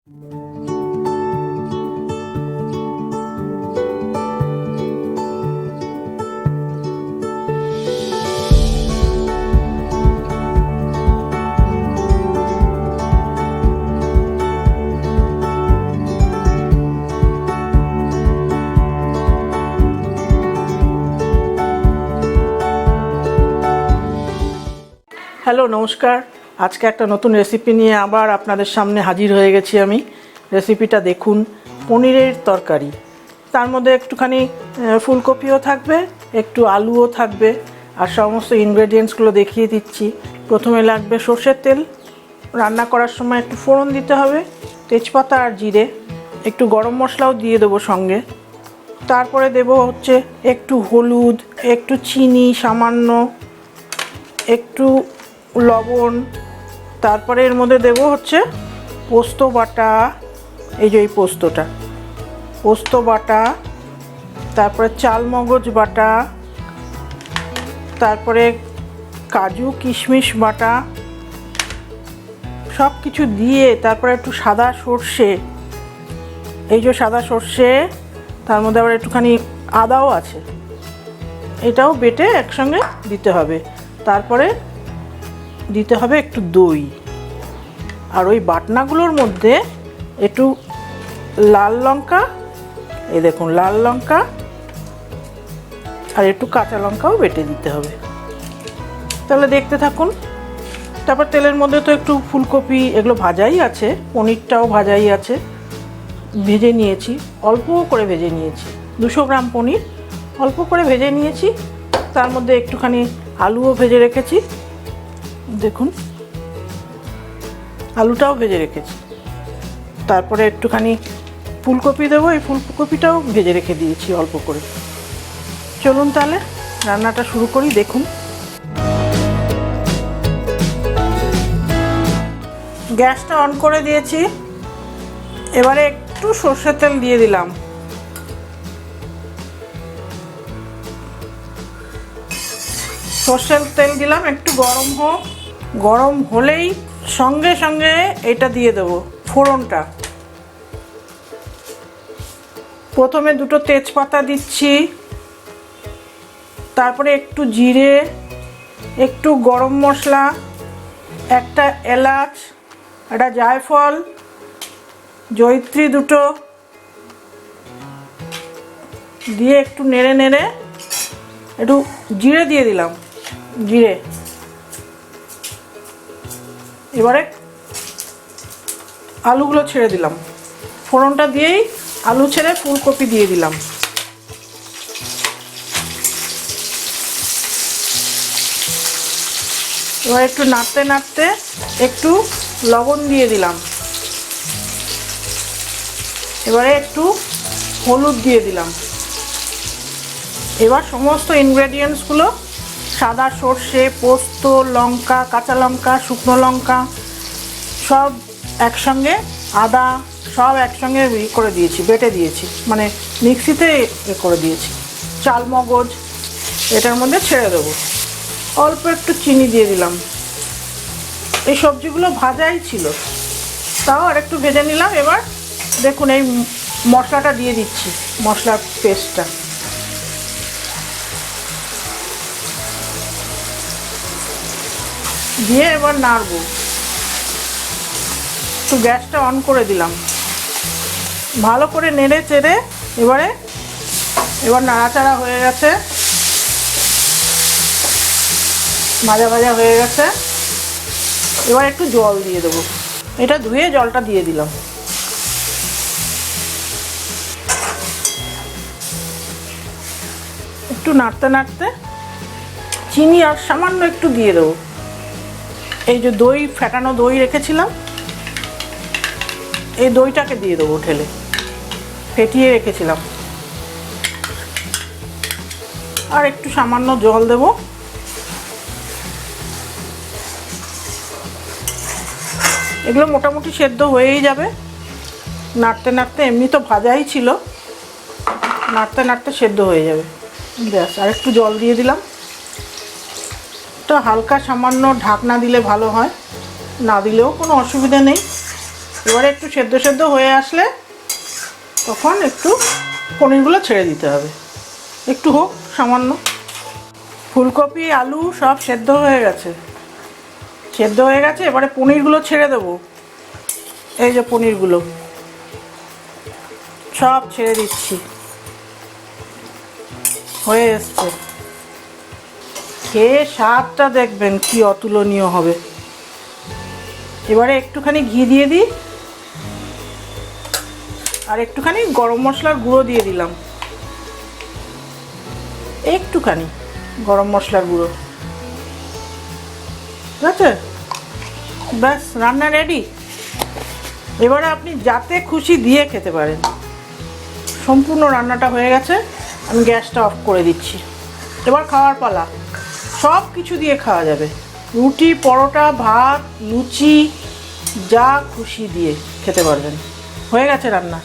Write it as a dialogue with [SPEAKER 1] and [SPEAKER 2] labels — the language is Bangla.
[SPEAKER 1] হ্যালো, নমস্কার। আজকে একটা নতুন রেসিপি নিয়ে আবার আপনাদের সামনে হাজির হয়ে গেছি আমি। রেসিপিটা দেখুন, পনিরের তরকারি। তার মধ্যে একটুখানি ফুলকপিও থাকবে, একটু আলুও থাকবে। আর সমস্ত ইনগ্রেডিয়েন্টসগুলো দেখিয়ে দিচ্ছি। প্রথমে লাগবে সর্ষের তেল। রান্না করার সময় একটু ফোড়ন দিতে হবে, তেজপাতা আর জিরে। একটু গরম মশলাও দিয়ে দেবো সঙ্গে। তারপরে দেব হচ্ছে একটু হলুদ, একটু চিনি সামান্য, একটু লবণ। তারপরে এর মধ্যে দেব হচ্ছে পোস্ত বাটা, এই যে এই পোস্ত বাটা, তারপরে চাল মগজ বাটা, তারপরে কাজু কিশমিশ বাটা, সব কিছু দিয়ে তারপরে একটু সাদা সর্ষে, এই যে সাদা সর্ষে, তার মধ্যে আবার একটুখানি আদাও আছে, এটাও বেটে একসঙ্গে দিতে হবে। তারপরে দিতে হবে একটু দই। আর ওই বাটনাগুলোর মধ্যে একটু লাল লঙ্কা, এই দেখুন লাল লঙ্কা, আর একটু কাঁচা লঙ্কাও বেটে দিতে হবে। তাহলে দেখতে থাকুন। তারপর তেলের মধ্যে তো একটু ফুলকপি, এগুলো ভাজাই আছে, পনিরটাও ভাজাই আছে, ভেজে নিয়েছি, অল্প করে ভেজে নিয়েছি। 200 গ্রাম পনির অল্প করে ভেজে নিয়েছি। তার মধ্যে একটুখানি আলুও ভেজে রেখেছি, দেখুন আলুটাও ভেজে রেখেছি। তারপরে একটুখানি ফুলকপি দেবো, এই ফুলকপিটাও ভেজে রেখে দিয়েছি অল্প করে। চলুন তাহলে রান্নাটা শুরু করি। দেখুন, গ্যাসটা অন করে দিয়েছি। এবারে একটু সর্ষের তেল দিয়ে দিলাম। সর্ষের তেল দিলাম, একটু গরম হোক। গরম হলেই সঙ্গে সঙ্গে এটা দিয়ে দেবো ফোড়নটা। প্রথমে 2টো তেজপাতা দিচ্ছি, তারপরে একটু জিরে, একটু গরম মশলা, একটা এলাচ, একটা জায়ফল, জয়িত্রী 2টো দিয়ে একটু নেড়ে নেড়ে একটু জিরে দিয়ে দিলাম, জিরে। এবারে আলুগুলো ছেড়ে দিলাম। ফোড়নটা দিয়েই আলু ছেড়ে ফুলকপি দিয়ে দিলাম। এবার একটু নাড়তে নাড়তে একটু লবণ দিয়ে দিলাম। এবারে একটু হলুদ দিয়ে দিলাম। এবার সমস্ত ইনগ্রেডিয়েন্টসগুলো, সাদা সর্ষে, পোস্ত, লঙ্কা, কাঁচা লঙ্কা, শুকনো লঙ্কা, সব একসঙ্গে, আদা, সব একসঙ্গে করে দিয়েছি, বেটে দিয়েছি, মানে মিক্সিতে করে দিয়েছি। চাল মগজ এটার মধ্যে ছেড়ে দেবো। অল্প একটু চিনি দিয়ে দিলাম। এই সবজিগুলো ভাজাই ছিল, তাও আর একটু ভেজে নিলাম। এবার দেখুন এই মশলাটা দিয়ে দিচ্ছি, মশলার পেস্টটা দিয়ে এবার নাড়বো। একটু গ্যাসটা অন করে দিলাম। ভালো করে নেড়ে চেড়ে এবার নাড়াচাড়া হয়ে গেছে, ভাজা ভাজা হয়ে গেছে। এবার একটু জল দিয়ে দেবো। এটা ধুয়ে জলটা দিয়ে দিলাম। একটু নাড়তে নাড়তে চিনি আর সামান্য একটু দিয়ে দেবো। এই যে দই, ফেটানো দই রেখেছিলাম, এই দইটাকে দিয়ে দেবো, ঢেলে ফেটিয়ে রেখেছিলাম। আর একটু সামান্য জল দেব। এগুলো মোটামুটি সেদ্ধ হয়েই যাবে নাড়তে নাড়তে। এমনি তো ভাজাই ছিল, নাড়তে নাড়তে সেদ্ধ হয়ে যাবে। ব্যাস, আর একটু জল দিয়ে দিলাম। এটা হালকা সামান্য ঢাকনা দিলে ভালো হয়, না দিলেও কোনো অসুবিধা নেই। এবারে একটু সেদ্ধ সেদ্ধ হয়ে আসলে তখন একটু পনিরগুলো ছেড়ে দিতে হবে, একটু হোক সামান্য। ফুলকপি আলু সব সেদ্ধ হয়ে গেছে, এবারে পনিরগুলো ছেড়ে দেবো। এই যে পনিরগুলো সব ছেড়ে দিচ্ছি, হয়ে এসছে। খেয়ে স্বাদটা দেখবেন কি অতুলনীয় হবে। এবারে একটুখানি ঘি দিয়ে দিই, আর একটুখানি গরম মশলার গুঁড়ো দিয়ে দিলাম, একটুখানি গরম মশলার গুঁড়ো। ঠিক আছে, ব্যাস রান্না রেডি। এবারে আপনি যাতে খুশি দিয়ে খেতে পারেন। সম্পূর্ণ রান্নাটা হয়ে গেছে, আমি গ্যাসটা অফ করে দিচ্ছি। এবার খাওয়ার পালা। সব কিছু দিয়ে খাওয়া যাবে, রুটি, পরোটা, ভাত, লুচি, যা খুশি দিয়ে খেতে পারবেন। হয়ে গেছে রান্না।